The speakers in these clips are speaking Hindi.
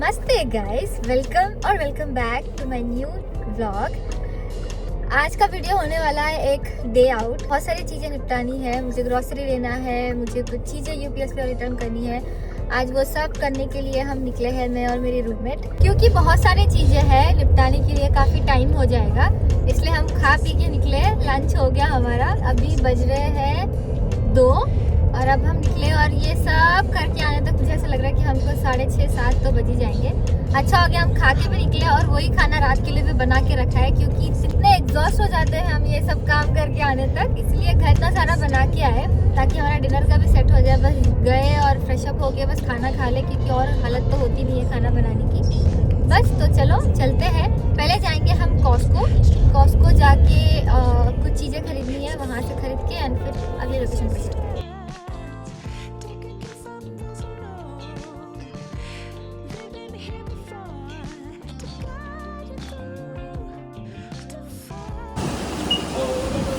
नमस्ते guys, welcome back to my new vlog. आज का वीडियो होने वाला है एक डे आउट। बहुत सारी चीज़ें निपटानी है, मुझे ग्रोसरी लेना है, मुझे कुछ चीज़ें यूपीएस पे रिटर्न करनी है। आज वो सब करने के लिए हम निकले हैं, मैं और मेरी रूममेट, क्योंकि बहुत सारी चीज़ें हैं निपटाने के लिए, काफ़ी टाइम हो जाएगा, इसलिए हम खा पी के निकले। लंच हो गया हमारा, अभी बज रहे हैं 2 और अब हम निकले और ये सब करके आने तक मुझे ऐसा लग रहा है कि हमको 6:30-7 तो बज ही जाएंगे। अच्छा हो गया हम खा के भी निकले और वही खाना रात के लिए भी बना के रखा है, क्योंकि इतने एग्जॉस्ट हो जाते हैं हम ये सब काम करके आने तक, इसलिए घर इतना सारा बना के आए ताकि हमारा डिनर का भी सेट हो जाए। बस गए और फ्रेशअप हो गए, बस खाना खा ले, क्योंकि और हालत तो होती नहीं है खाना बनाने की। बस तो चलो चलते हैं। पहले जाएंगे हम कॉस्को जाके कुछ चीज़ें खरीदनी है, वहाँ से खरीद के एंड फिर अगले लोकेशन पर चलते हैं।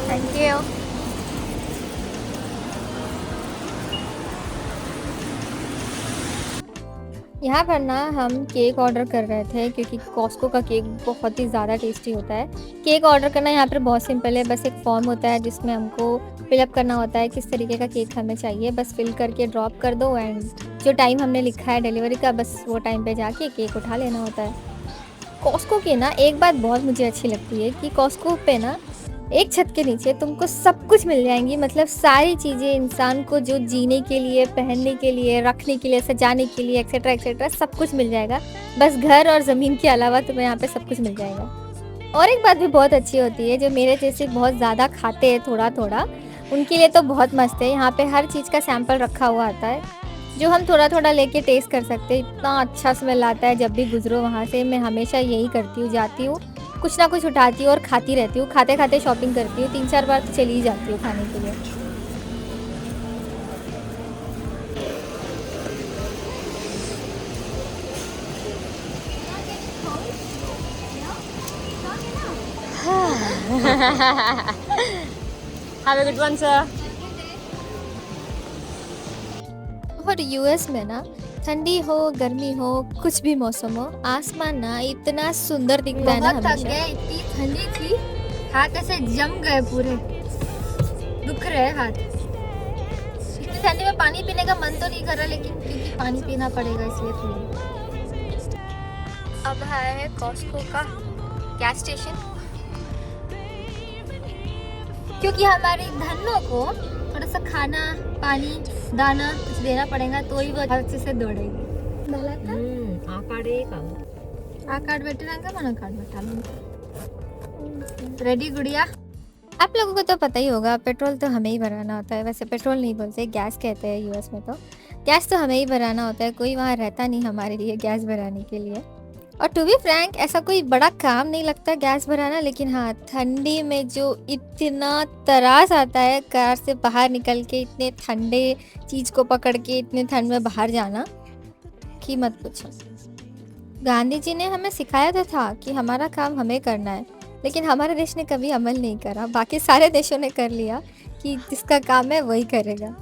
Thank you. यहाँ पर ना हम केक ऑर्डर कर रहे थे, क्योंकि कॉस्को का केक बहुत ही ज़्यादा टेस्टी होता है। केक ऑर्डर करना यहाँ पर बहुत सिंपल है, बस एक फॉर्म होता है जिसमें हमको फिलअप करना होता है किस तरीके का केक हमें चाहिए, बस फिल करके ड्रॉप कर दो एंड जो टाइम हमने लिखा है डिलीवरी का, बस वो टाइम पे जाके केक उठा लेना होता है। कॉस्को की ना एक बात बहुत मुझे अच्छी लगती है कि कॉस्को पे ना एक छत के नीचे तुमको सब कुछ मिल जाएंगी, मतलब सारी चीज़ें इंसान को जो जीने के लिए, पहनने के लिए, रखने के लिए, सजाने के लिए एक्सेट्रा एक्सेट्रा सब कुछ मिल जाएगा। बस घर और ज़मीन के अलावा तुम्हें यहाँ पे सब कुछ मिल जाएगा। और एक बात भी बहुत अच्छी होती है, जो मेरे जैसे बहुत ज़्यादा खाते हैं थोड़ा थोड़ा, उनके लिए तो बहुत मस्त है। यहाँ पे हर चीज़ का सैंपल रखा हुआ आता है, जो हम थोड़ा थोड़ा लेके टेस्ट कर सकते हैं। इतना अच्छा स्मेल आता है जब भी गुजरो वहाँ से। मैं हमेशा यही करती हूँ, जाती हूँ कुछ ना कुछ उठाती हूँ और खाती रहती हूँ, खाते खाते शॉपिंग करती हूँ। 3-4 बार तो चली ही जाती हूँ खाने के लिए। Have a good one, sir. और यूएस में ना ठंडी हो गर्मी हो कुछ भी मौसम हो, आसमान ना इतना सुंदर दिखता है ना हमेशा। बहुत थक गए, इतनी ठंडी थी, हाथ ऐसे जम गए पूरे, दुख रहे हाथ। इतनी ठंडी में पानी पीने का मन तो नहीं कर रहा, लेकिन क्योंकि पानी पीना पड़ेगा इसलिए पी। अब है कॉस्को का गैस स्टेशन, क्योंकि हमारे धनों को थोड़ा सा खाना, पानी, दाना कुछ देना पड़ेगा, तो ही वो अच्छे से दौड़ेगी। आकाड़ बैठे रंगा मन आकाड़ बैठा रेडी गुड़िया। आप लोगों को तो पता ही होगा, पेट्रोल तो हमें ही भराना होता है। वैसे पेट्रोल नहीं बोलते, गैस कहते हैं यूएस में। तो गैस तो हमें ही भराना होता है, कोई वहाँ रहता नहीं हमारे लिए गैस भराने के लिए। और टू बी फ्रैंक ऐसा कोई बड़ा काम नहीं लगता गैस भराना, लेकिन हाँ ठंडी में जो इतना तरास आता है कार से बाहर निकल के, इतने ठंडे चीज़ को पकड़ के इतने ठंड में बाहर जाना कि मत पूछो। गांधी जी ने हमें सिखाया था कि हमारा काम हमें करना है, लेकिन हमारे देश ने कभी अमल नहीं करा। बाकी सारे देशों ने कर लिया कि जिसका काम है वही करेगा।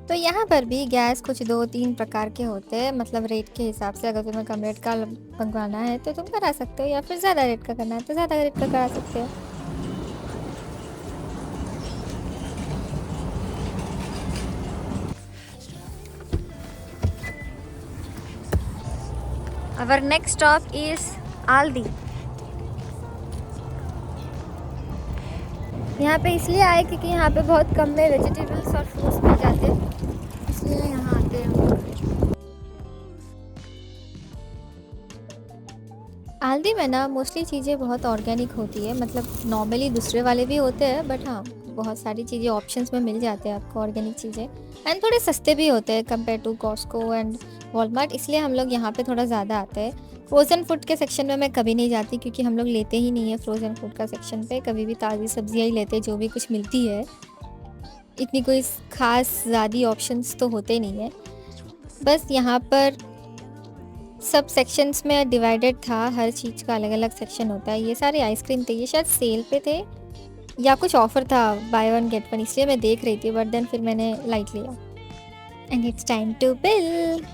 तो यहाँ पर भी गैस कुछ 2-3 प्रकार के होते हैं, मतलब रेट के हिसाब से। अगर तुम्हें कम रेट का मंगवाना है तो तुम करा सकते हो, या फिर ज़्यादा रेट का करना है तो ज़्यादा रेट का करा सकते हो। Our next stop is Aldi। यहाँ पे इसलिए आए क्योंकि यहाँ पे बहुत कम में वेजिटेबल्स और फ्रूट्स मिल जाते हैं, इसलिए यहाँ आते हैं। आल्दी में ना मोस्टली चीज़ें बहुत ऑर्गेनिक होती है, मतलब नॉर्मली दूसरे वाले भी होते हैं, बट हाँ बहुत सारी चीज़ें ऑप्शंस में मिल जाते हैं आपको ऑर्गेनिक चीज़ें, एंड थोड़े सस्ते भी होते हैं compare to Costco and Walmart, इसलिए हम लोग यहाँ पे थोड़ा ज़्यादा आते हैं। फ्रोज़न फूड के सेक्शन में मैं कभी नहीं जाती, क्योंकि हम लोग लेते ही नहीं है फ्रोज़न फूड का सेक्शन पे, कभी भी ताज़ी सब्जियाँ ही लेते हैं जो भी कुछ मिलती है। इतनी कोई ख़ास ज़्यादा ऑप्शंस तो होते नहीं है। बस यहाँ पर सब सेक्शंस में डिवाइडेड था, हर चीज़ का अलग अलग सेक्शन होता है। ये सारे आइसक्रीम थे, ये शायद सेल पे थे या कुछ ऑफ़र था बाय वन गेट वन, इसलिए मैं देख रही थी, बट देन फिर मैंने लाइट लिया। And it's time to bill.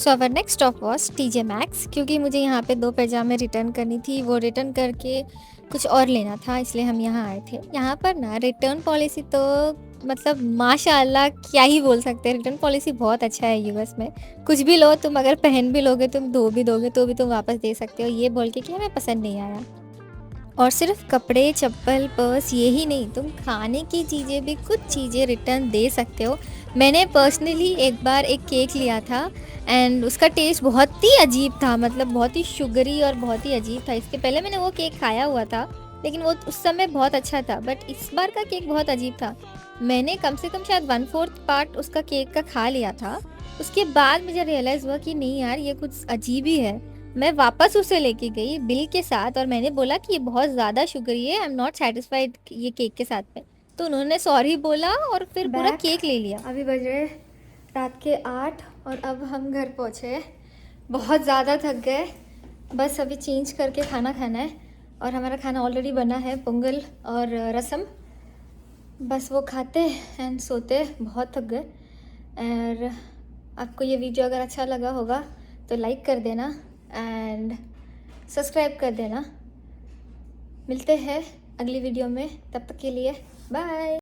So our next stop was TJ Maxx, क्योंकि मुझे यहाँ पे 2 पैजामे रिटर्न करनी थी, वो रिटर्न करके कुछ और लेना था, इसलिए हम यहाँ आए थे। यहाँ पर ना रिटर्न पॉलिसी तो मतलब माशाअल्लाह क्या ही बोल सकते हैं, रिटर्न पॉलिसी बहुत अच्छा है यूएस में। कुछ भी लो तुम, अगर पहन भी लोगे, तुम धो भी दोगे तो भी तुम वापस दे सकते हो, ये बोल के कि हमें पसंद नहीं आया। और सिर्फ कपड़े, चप्पल, पर्स ये ही नहीं, तुम खाने की चीज़ें भी कुछ चीज़ें रिटर्न दे सकते हो। मैंने पर्सनली एक बार एक केक लिया था एंड उसका टेस्ट बहुत ही अजीब था, मतलब बहुत ही शुगरी और बहुत ही अजीब था। इसके पहले मैंने वो केक खाया हुआ था, लेकिन वो उस समय बहुत अच्छा था, बट इस बार का केक बहुत अजीब था। मैंने कम से कम शायद 1/4 पार्ट उसका केक का खा लिया था। उसके बाद मुझे रियलाइज़ हुआ कि नहीं यार, ये कुछ अजीब ही है। मैं वापस उसे लेके गई बिल के साथ और मैंने बोला कि ये बहुत ज़्यादा शुगरी है, आई एम नॉट सैटिस्फाइड ये केक के साथ में। तो उन्होंने सॉरी बोला और फिर पूरा केक ले लिया। अभी बज रहे रात के 8 और अब हम घर पहुँचे। बहुत ज़्यादा थक गए, बस अभी चेंज करके खाना खाना है और हमारा खाना ऑलरेडी बना है, पोंगल और रसम। बस वो खाते एंड सोते, बहुत थक गए। और आपको ये वीडियो अगर अच्छा लगा होगा तो लाइक कर देना एंड सब्सक्राइब कर देना। मिलते हैं अगली वीडियो में, तब तक के लिए बाय।